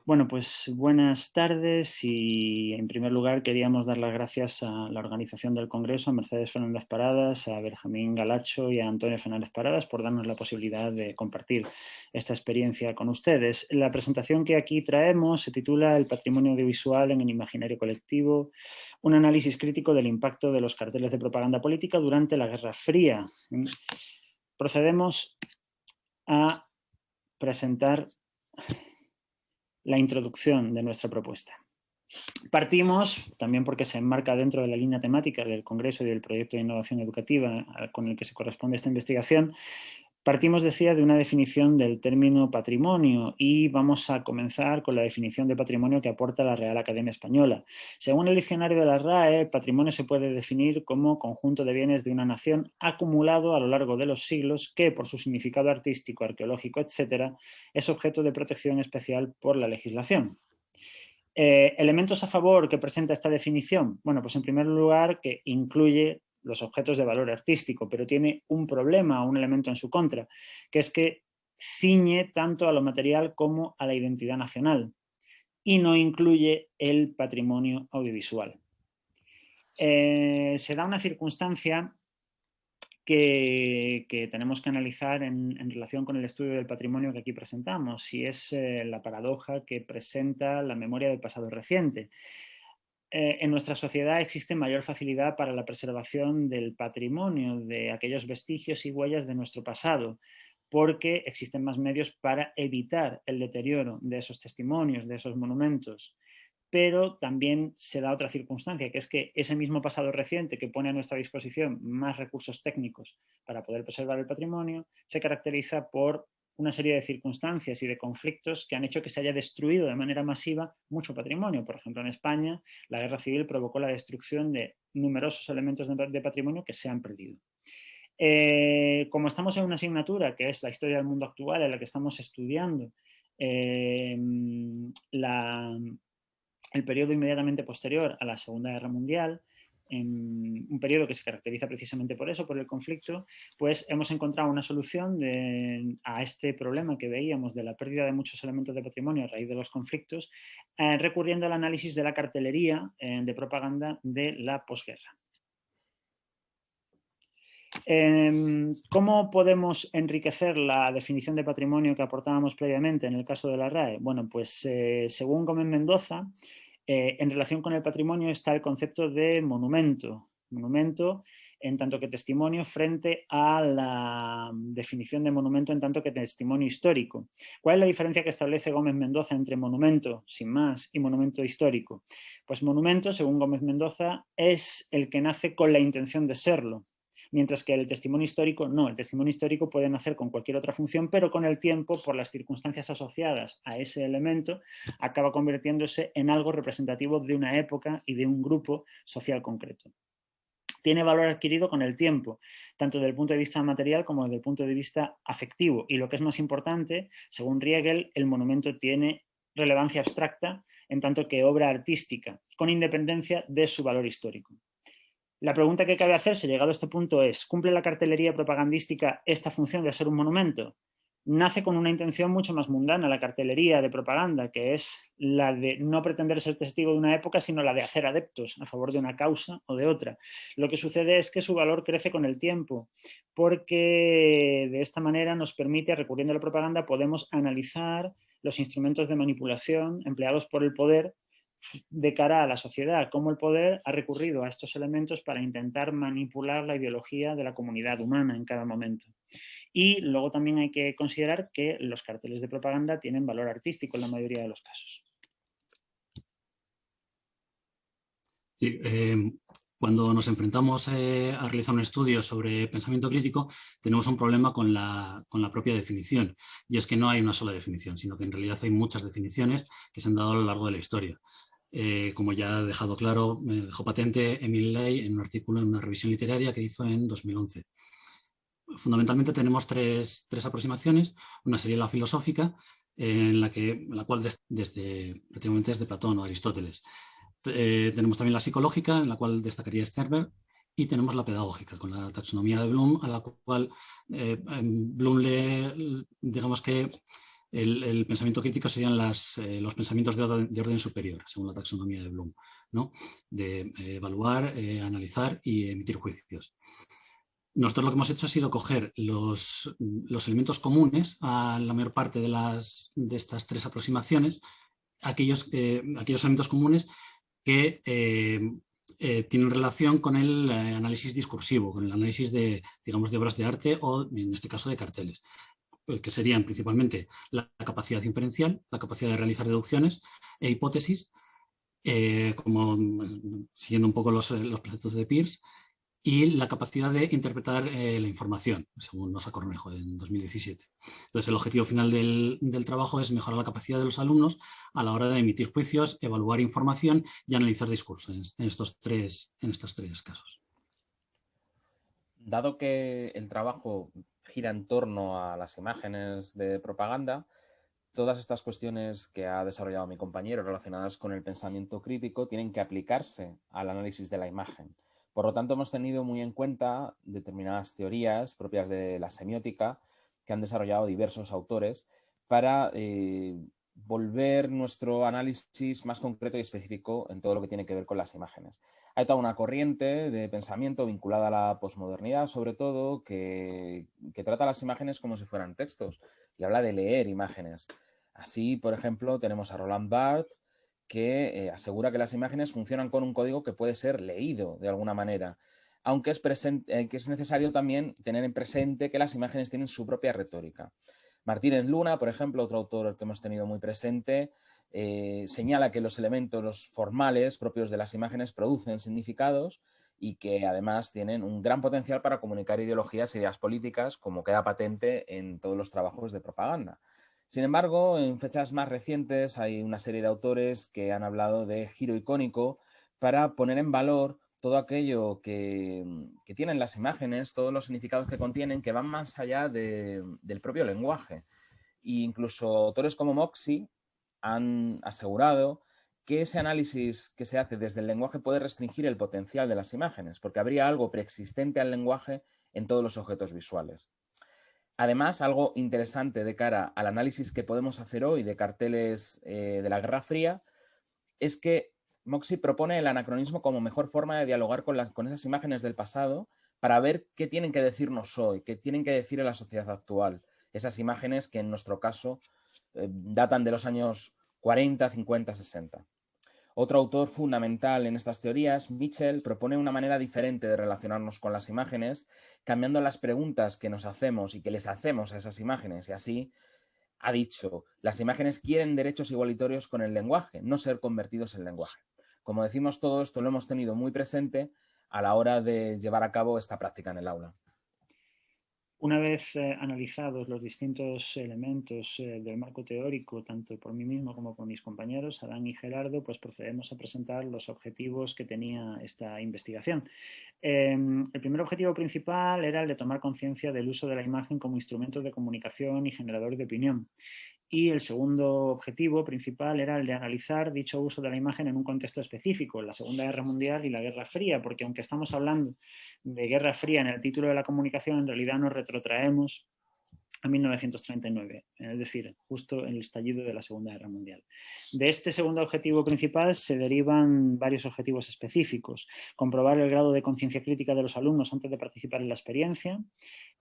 Bueno, pues buenas tardes y en primer lugar queríamos dar las gracias a la organización del Congreso, a Mercedes Fernández Paradas, a Benjamín Galacho y a Antonio Fernández Paradas por darnos la posibilidad de compartir esta experiencia con ustedes. La presentación que aquí traemos se titula El patrimonio audiovisual en el imaginario colectivo, un análisis crítico del impacto de los carteles de propaganda política durante la Guerra Fría. Procedemos a presentar la introducción de nuestra propuesta. Partimos, también porque se enmarca dentro de la línea temática del Congreso y del proyecto de innovación educativa con el que se corresponde esta investigación, partimos, decía, de una definición del término patrimonio y vamos a comenzar con la definición de patrimonio que aporta la Real Academia Española. Según el diccionario de la RAE, patrimonio se puede definir como conjunto de bienes de una nación acumulado a lo largo de los siglos que, por su significado artístico, arqueológico, etc., es objeto de protección especial por la legislación. ¿Elementos a favor que presenta esta definición? Bueno, pues en primer lugar que incluye los objetos de valor artístico, pero tiene un problema, un elemento en su contra, que es que ciñe tanto a lo material como a la identidad nacional y no incluye el patrimonio audiovisual. Se da una circunstancia que tenemos que analizar en relación con el estudio del patrimonio que aquí presentamos, y es la paradoja que presenta la memoria del pasado reciente. En nuestra sociedad existe mayor facilidad para la preservación del patrimonio, de aquellos vestigios y huellas de nuestro pasado, porque existen más medios para evitar el deterioro de esos testimonios, de esos monumentos. Pero también se da otra circunstancia, que es que ese mismo pasado reciente que pone a nuestra disposición más recursos técnicos para poder preservar el patrimonio, se caracteriza por una serie de circunstancias y de conflictos que han hecho que se haya destruido de manera masiva mucho patrimonio. Por ejemplo, en España, la guerra civil provocó la destrucción de numerosos elementos de patrimonio que se han perdido. Como estamos en una asignatura que es la historia del mundo actual, en la que estamos estudiando el periodo inmediatamente posterior a la Segunda Guerra Mundial, en un periodo que se caracteriza precisamente por eso, por el conflicto, pues hemos encontrado una solución a este problema que veíamos de la pérdida de muchos elementos de patrimonio a raíz de los conflictos, recurriendo al análisis de la cartelería de propaganda de la posguerra. ¿Cómo podemos enriquecer la definición de patrimonio que aportábamos previamente en el caso de la RAE? Bueno, pues según Gómez Mendoza, en relación con el patrimonio está el concepto de monumento. Monumento en tanto que testimonio frente a la definición de monumento en tanto que testimonio histórico. ¿Cuál es la diferencia que establece Gómez Mendoza entre monumento, sin más, y monumento histórico? Pues monumento, según Gómez Mendoza, es el que nace con la intención de serlo, mientras que el testimonio histórico no. El testimonio histórico puede nacer con cualquier otra función, pero con el tiempo, por las circunstancias asociadas a ese elemento, acaba convirtiéndose en algo representativo de una época y de un grupo social concreto. Tiene valor adquirido con el tiempo, tanto desde el punto de vista material como desde el punto de vista afectivo. Y lo que es más importante, según Riegel, el monumento tiene relevancia abstracta en tanto que obra artística, con independencia de su valor histórico. La pregunta que cabe hacerse, llegado a este punto, es: ¿cumple la cartelería propagandística esta función de ser un monumento? Nace con una intención mucho más mundana la cartelería de propaganda, que es la de no pretender ser testigo de una época, sino la de hacer adeptos a favor de una causa o de otra. Lo que sucede es que su valor crece con el tiempo, porque de esta manera nos permite, recurriendo a la propaganda, podemos analizar los instrumentos de manipulación empleados por el poder de cara a la sociedad, cómo el poder ha recurrido a estos elementos para intentar manipular la ideología de la comunidad humana en cada momento. Y luego también hay que considerar que los carteles de propaganda tienen valor artístico en la mayoría de los casos. Sí, cuando nos enfrentamos a realizar un estudio sobre pensamiento crítico, tenemos un problema con la propia definición, y es que no hay una sola definición, sino que en realidad hay muchas definiciones que se han dado a lo largo de la historia. Como ya ha dejado claro, me dejó patente Emil Ley en un artículo en una revisión literaria que hizo en 2011. Fundamentalmente tenemos tres aproximaciones. Una sería la filosófica, en la cual prácticamente desde Platón o Aristóteles. Tenemos también la psicológica, en la cual destacaría Sternberg, y tenemos la pedagógica, con la taxonomía de Bloom, a la cual Bloom digamos que El pensamiento crítico serían los pensamientos de orden superior, según la taxonomía de Bloom, ¿no? De evaluar, analizar y emitir juicios. Nosotros lo que hemos hecho ha sido coger los elementos comunes a la mayor parte de estas tres aproximaciones, aquellos elementos comunes que tienen relación con el análisis discursivo, con el análisis de, digamos, de obras de arte o, en este caso, de carteles, que serían principalmente la capacidad inferencial, la capacidad de realizar deducciones e hipótesis, como siguiendo un poco los preceptos de Peirce, y la capacidad de interpretar la información, según nos Cornejo en 2017. Entonces, el objetivo final del trabajo es mejorar la capacidad de los alumnos a la hora de emitir juicios, evaluar información y analizar discursos en estos tres casos. Dado que el trabajo gira en torno a las imágenes de propaganda, todas estas cuestiones que ha desarrollado mi compañero relacionadas con el pensamiento crítico tienen que aplicarse al análisis de la imagen. Por lo tanto, hemos tenido muy en cuenta determinadas teorías propias de la semiótica que han desarrollado diversos autores para volver nuestro análisis más concreto y específico en todo lo que tiene que ver con las imágenes. Hay toda una corriente de pensamiento vinculada a la posmodernidad, sobre todo, que trata las imágenes como si fueran textos y habla de leer imágenes. Así, por ejemplo, tenemos a Roland Barthes, que asegura que las imágenes funcionan con un código que puede ser leído de alguna manera, aunque es necesario también tener en presente que las imágenes tienen su propia retórica. Martínez Luna, por ejemplo, otro autor que hemos tenido muy presente, señala que los elementos formales propios de las imágenes producen significados y que además tienen un gran potencial para comunicar ideologías e ideas políticas, como queda patente en todos los trabajos de propaganda. Sin embargo, en fechas más recientes hay una serie de autores que han hablado de giro icónico para poner en valor todo aquello que tienen las imágenes, todos los significados que contienen, que van más allá del propio lenguaje. E incluso autores como Moxie han asegurado que ese análisis que se hace desde el lenguaje puede restringir el potencial de las imágenes, porque habría algo preexistente al lenguaje en todos los objetos visuales. Además, algo interesante de cara al análisis que podemos hacer hoy de carteles de la Guerra Fría es que Moxie propone el anacronismo como mejor forma de dialogar con esas imágenes del pasado para ver qué tienen que decirnos hoy, qué tienen que decir en la sociedad actual. Esas imágenes que en nuestro caso datan de los años 40, 50, 60. Otro autor fundamental en estas teorías, Mitchell, propone una manera diferente de relacionarnos con las imágenes, cambiando las preguntas que nos hacemos y que les hacemos a esas imágenes. Y así ha dicho, las imágenes quieren derechos igualitarios con el lenguaje, no ser convertidos en lenguaje. Como decimos, todo esto lo hemos tenido muy presente a la hora de llevar a cabo esta práctica en el aula. Una vez analizados los distintos elementos del marco teórico, tanto por mí mismo como por mis compañeros, Adán y Gerardo, pues procedemos a presentar los objetivos que tenía esta investigación. El primer objetivo principal era el de tomar conciencia del uso de la imagen como instrumento de comunicación y generador de opinión. Y el segundo objetivo principal era el de analizar dicho uso de la imagen en un contexto específico, la Segunda Guerra Mundial y la Guerra Fría, porque aunque estamos hablando de Guerra Fría en el título de la comunicación, en realidad nos retrotraemos a 1939, es decir, justo en el estallido de la Segunda Guerra Mundial. De este segundo objetivo principal se derivan varios objetivos específicos: comprobar el grado de conciencia crítica de los alumnos antes de participar en la experiencia,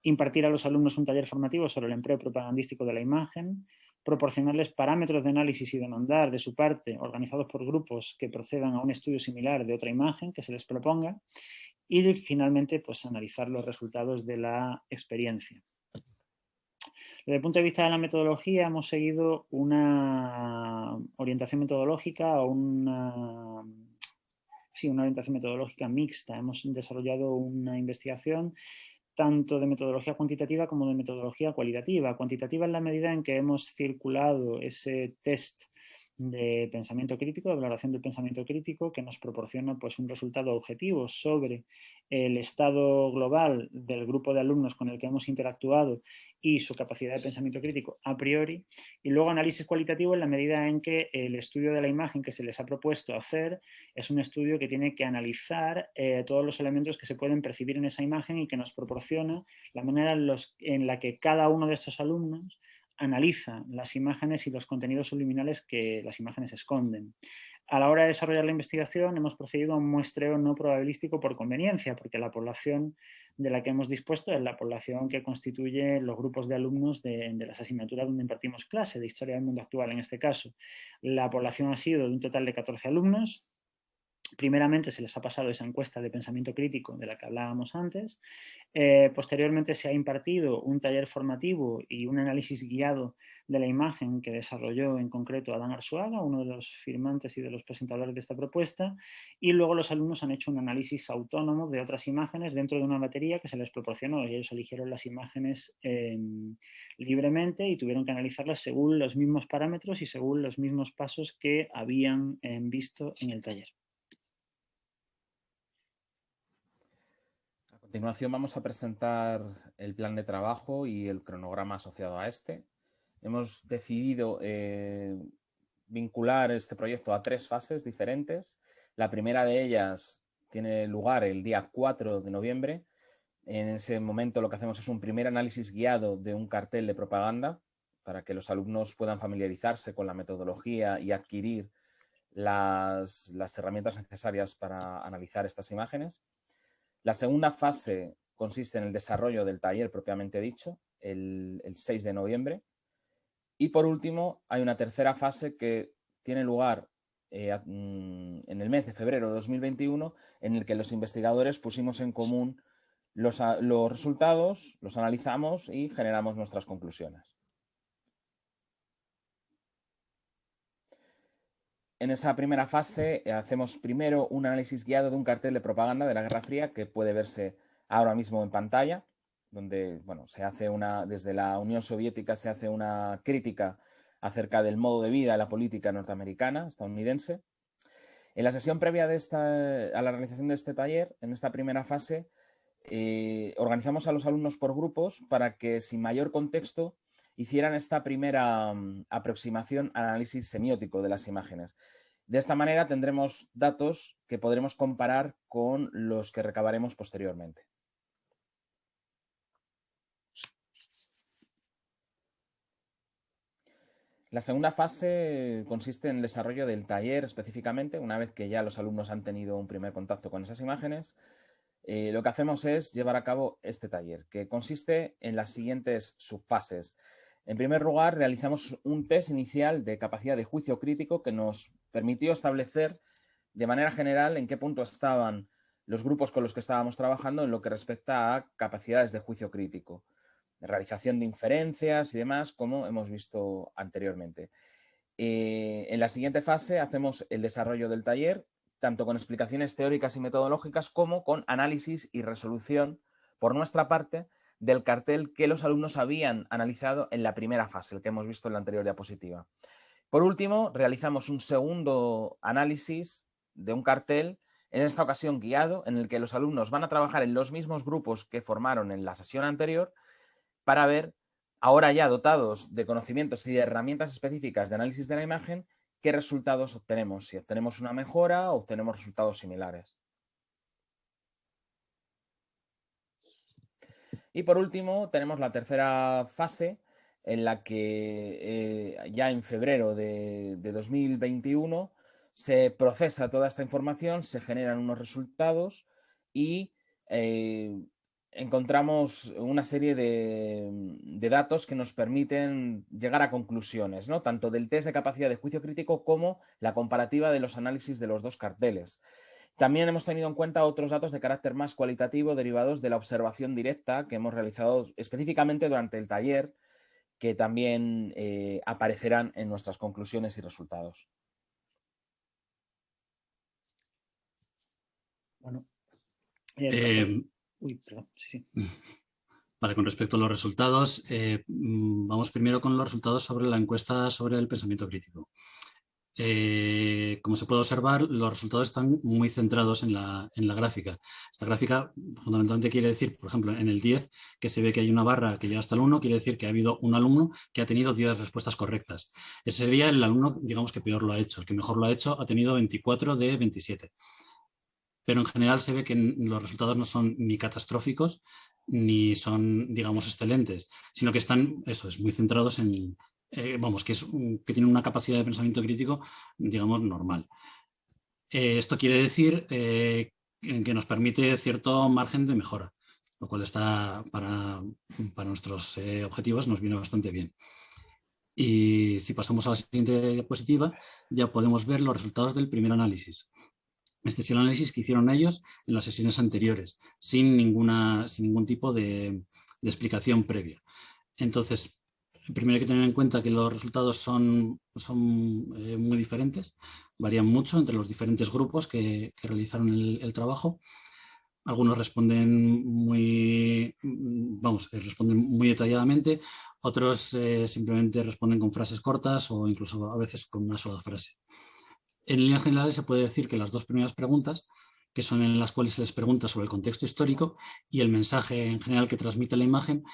impartir a los alumnos un taller formativo sobre el empleo propagandístico de la imagen, proporcionarles parámetros de análisis y demandar de su parte, organizados por grupos que procedan a un estudio similar de otra imagen que se les proponga, y finalmente pues analizar los resultados de la experiencia. Desde el punto de vista de la metodología, hemos seguido una orientación metodológica o una orientación metodológica mixta. Hemos desarrollado una investigación tanto de metodología cuantitativa como de metodología cualitativa. Cuantitativa en la medida en que hemos circulado ese test de pensamiento crítico, de valoración del pensamiento crítico, que nos proporciona pues, un resultado objetivo sobre el estado global del grupo de alumnos con el que hemos interactuado y su capacidad de pensamiento crítico a priori, y luego análisis cualitativo en la medida en que el estudio de la imagen que se les ha propuesto hacer es un estudio que tiene que analizar todos los elementos que se pueden percibir en esa imagen y que nos proporciona la manera en la que cada uno de estos alumnos analiza las imágenes y los contenidos subliminales que las imágenes esconden. A la hora de desarrollar la investigación hemos procedido a un muestreo no probabilístico por conveniencia, porque la población de la que hemos dispuesto es la población que constituye los grupos de alumnos de las asignaturas donde impartimos clase, de Historia del Mundo Actual en este caso. La población ha sido de un total de 14 alumnos. Primeramente se les ha pasado esa encuesta de pensamiento crítico de la que hablábamos antes. Posteriormente se ha impartido un taller formativo y un análisis guiado de la imagen que desarrolló en concreto Adán Arzuaga, uno de los firmantes y de los presentadores de esta propuesta, y luego los alumnos han hecho un análisis autónomo de otras imágenes dentro de una batería que se les proporcionó, y ellos eligieron las imágenes libremente y tuvieron que analizarlas según los mismos parámetros y según los mismos pasos que habían visto en el taller. A continuación vamos a presentar el plan de trabajo y el cronograma asociado a este. Hemos decidido vincular este proyecto a 3 fases diferentes. La primera de ellas tiene lugar el día 4 de noviembre. En ese momento lo que hacemos es un primer análisis guiado de un cartel de propaganda para que los alumnos puedan familiarizarse con la metodología y adquirir las herramientas necesarias para analizar estas imágenes. La segunda fase consiste en el desarrollo del taller propiamente dicho, el 6 de noviembre. Y por último, hay una tercera fase que tiene lugar en el mes de febrero de 2021, en el que los investigadores pusimos en común los resultados, los analizamos y generamos nuestras conclusiones. En esa primera fase hacemos primero un análisis guiado de un cartel de propaganda de la Guerra Fría que puede verse ahora mismo en pantalla, donde se hace desde la Unión Soviética se hace una crítica acerca del modo de vida y la política norteamericana, estadounidense. En la sesión previa a la realización de este taller, en esta primera fase, organizamos a los alumnos por grupos para que, sin mayor contexto, hicieran esta primera aproximación al análisis semiótico de las imágenes. De esta manera tendremos datos que podremos comparar con los que recabaremos posteriormente. La segunda fase consiste en el desarrollo del taller específicamente. Una vez que ya los alumnos han tenido un primer contacto con esas imágenes, lo que hacemos es llevar a cabo este taller, que consiste en las siguientes subfases. En primer lugar, realizamos un test inicial de capacidad de juicio crítico que nos permitió establecer de manera general en qué punto estaban los grupos con los que estábamos trabajando en lo que respecta a capacidades de juicio crítico, de realización de inferencias y demás, como hemos visto anteriormente. En la siguiente fase hacemos el desarrollo del taller, tanto con explicaciones teóricas y metodológicas como con análisis y resolución por nuestra parte del cartel que los alumnos habían analizado en la primera fase, el que hemos visto en la anterior diapositiva. Por último, realizamos un segundo análisis de un cartel, en esta ocasión guiado, en el que los alumnos van a trabajar en los mismos grupos que formaron en la sesión anterior para ver, ahora ya dotados de conocimientos y de herramientas específicas de análisis de la imagen, qué resultados obtenemos, si obtenemos una mejora o obtenemos resultados similares. Y por último, tenemos la tercera fase, en la que ya en febrero de 2021 se procesa toda esta información, se generan unos resultados y encontramos una serie de datos que nos permiten llegar a conclusiones, ¿no? Tanto del test de capacidad de juicio crítico como la comparativa de los análisis de los dos carteles. También hemos tenido en cuenta otros datos de carácter más cualitativo derivados de la observación directa que hemos realizado específicamente durante el taller, que también aparecerán en nuestras conclusiones y resultados. Bueno. Uy, perdón, sí. Vale, con respecto a los resultados, vamos primero con los resultados sobre la encuesta sobre el pensamiento crítico. Como se puede observar, los resultados están muy centrados en la gráfica. Esta gráfica fundamentalmente quiere decir, por ejemplo, en el 10, que se ve que hay una barra que llega hasta el 1, quiere decir que ha habido un alumno que ha tenido 10 respuestas correctas. Ese sería el alumno, digamos, que peor lo ha hecho. El que mejor lo ha hecho ha tenido 24 de 27. En el 1 hay 10 alumnos que han tenido 10 respuestas correctas. Ese sería el alumno, digamos, que peor lo ha hecho. El que mejor lo ha hecho ha tenido 24 de 27. En el 1 hay 10 alumnos que han tenido 10 respuestas correctas. Ese sería el alumno, digamos, que peor lo ha hecho. El que mejor lo ha hecho ha tenido 24 de 27. pero en general se ve que los resultados no son ni catastróficos ni son, digamos, excelentes, sino que están, eso es, muy centrados en, vamos, que tienen una capacidad de pensamiento crítico, digamos, normal. Esto quiere decir que nos permite cierto margen de mejora, lo cual está para nuestros objetivos nos viene bastante bien. Y si pasamos a la siguiente diapositiva, ya podemos ver los resultados del primer análisis. Este es el análisis que hicieron ellos en las sesiones anteriores, sin ningún tipo de explicación previa. Entonces, primero hay que tener en cuenta que los resultados son muy diferentes, varían mucho entre los diferentes grupos que realizaron el trabajo. Algunos responden responden muy detalladamente, otros simplemente responden con frases cortas o incluso a veces con una sola frase. En líneas generales se puede decir que las dos primeras preguntas, que son en las cuales se les pregunta sobre el contexto histórico y el mensaje en general que transmite la imagen,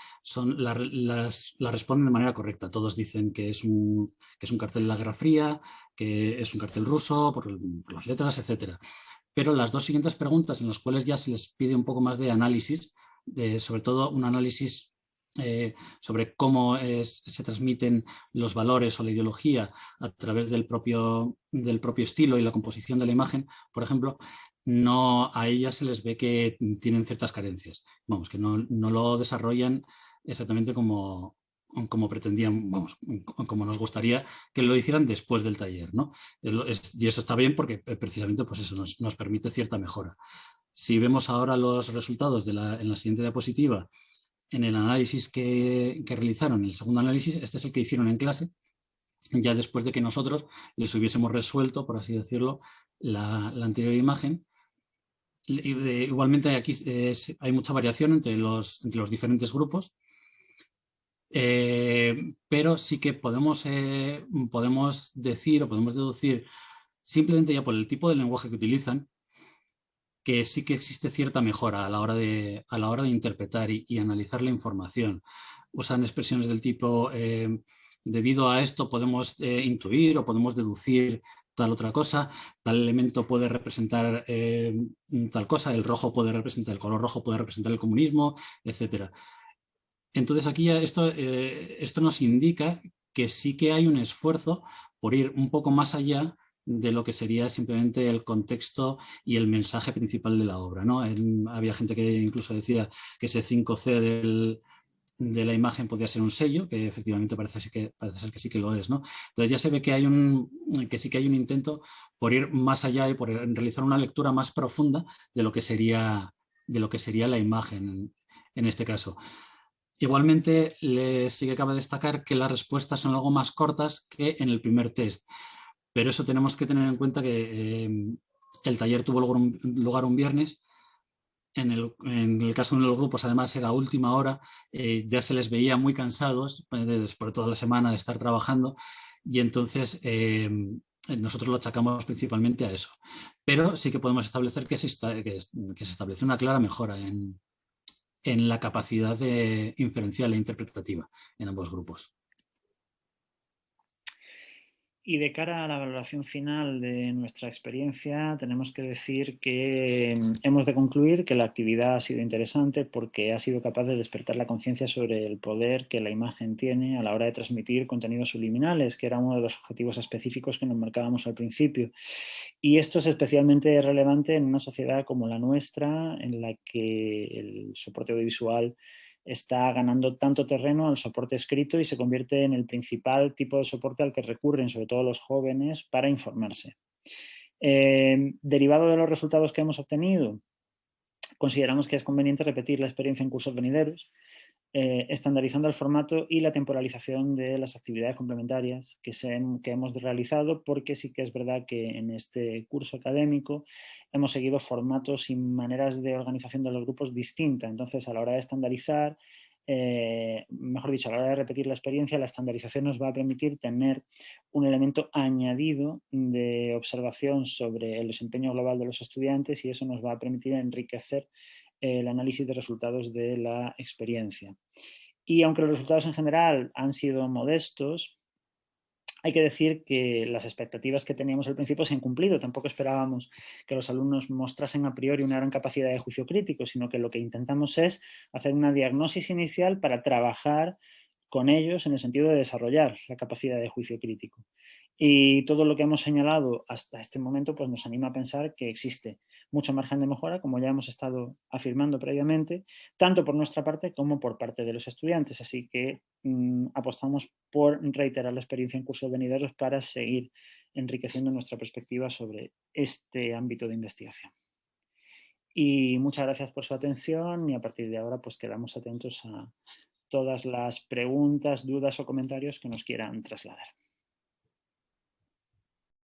las responden de manera correcta. Todos dicen que es un cartel de la Guerra Fría, que es un cartel ruso por las letras, etc. Pero las dos siguientes preguntas, en las cuales ya se les pide un poco más de análisis, sobre todo un análisis sobre cómo se transmiten los valores o la ideología a través del propio estilo y la composición de la imagen, por ejemplo, a ellas se les ve que tienen ciertas carencias. Vamos, que no lo desarrollan exactamente como pretendían, vamos, como nos gustaría que lo hicieran después del taller, ¿no? Y eso está bien porque precisamente pues eso nos permite cierta mejora. Si vemos ahora los resultados en la siguiente diapositiva, en el análisis que realizaron, el segundo análisis, este es el que hicieron en clase, ya después de que nosotros les hubiésemos resuelto, por así decirlo, la anterior imagen. Igualmente aquí hay mucha variación entre los diferentes grupos, pero sí que podemos decir o podemos deducir, simplemente ya por el tipo de lenguaje que utilizan, que sí que existe cierta mejora a la hora de interpretar y analizar la información. Usan expresiones del tipo, debido a esto podemos intuir o podemos deducir tal otra cosa, tal elemento puede representar tal cosa, el color rojo puede representar el comunismo, etc. Entonces aquí ya esto nos indica que sí que hay un esfuerzo por ir un poco más allá de lo que sería simplemente el contexto y el mensaje principal de la obra, ¿no? Había gente que incluso decía que ese 5C de la imagen podía ser un sello, que efectivamente parece ser que sí que lo es, ¿no? Entonces ya se ve que sí que hay un intento por ir más allá y por realizar una lectura más profunda de lo que sería la imagen en este caso. Igualmente, sí que cabe destacar que las respuestas son algo más cortas que en el primer test, pero eso tenemos que tener en cuenta que el taller tuvo lugar un viernes. En el caso de los grupos, además, era última hora, ya se les veía muy cansados después de toda la semana de estar trabajando y entonces nosotros lo achacamos principalmente a eso. Pero sí que podemos establecer que se establece una clara mejora en la capacidad inferencial e interpretativa en ambos grupos. Y de cara a la valoración final de nuestra experiencia, tenemos que decir que hemos de concluir que la actividad ha sido interesante porque ha sido capaz de despertar la conciencia sobre el poder que la imagen tiene a la hora de transmitir contenidos subliminales, que era uno de los objetivos específicos que nos marcábamos al principio. Y esto es especialmente relevante en una sociedad como la nuestra, en la que el soporte audiovisual está ganando tanto terreno al soporte escrito y se convierte en el principal tipo de soporte al que recurren, sobre todo los jóvenes, para informarse. Derivado de los resultados que hemos obtenido, consideramos que es conveniente repetir la experiencia en cursos venideros, estandarizando el formato y la temporalización de las actividades complementarias que hemos realizado, porque sí que es verdad que en este curso académico hemos seguido formatos y maneras de organización de los grupos distintas. Entonces, a la hora de estandarizar, mejor dicho, a la hora de repetir la experiencia, la estandarización nos va a permitir tener un elemento añadido de observación sobre el desempeño global de los estudiantes y eso nos va a permitir enriquecer el análisis de resultados de la experiencia. Y aunque los resultados en general han sido modestos, hay que decir que las expectativas que teníamos al principio se han cumplido. Tampoco esperábamos que los alumnos mostrasen a priori una gran capacidad de juicio crítico, sino que lo que intentamos es hacer una diagnosis inicial para trabajar con ellos en el sentido de desarrollar la capacidad de juicio crítico. Y todo lo que hemos señalado hasta este momento pues nos anima a pensar que existe mucho margen de mejora, como ya hemos estado afirmando previamente, tanto por nuestra parte como por parte de los estudiantes. Así que apostamos por reiterar la experiencia en cursos venideros para seguir enriqueciendo nuestra perspectiva sobre este ámbito de investigación. Y muchas gracias por su atención y a partir de ahora pues quedamos atentos a todas las preguntas, dudas o comentarios que nos quieran trasladar.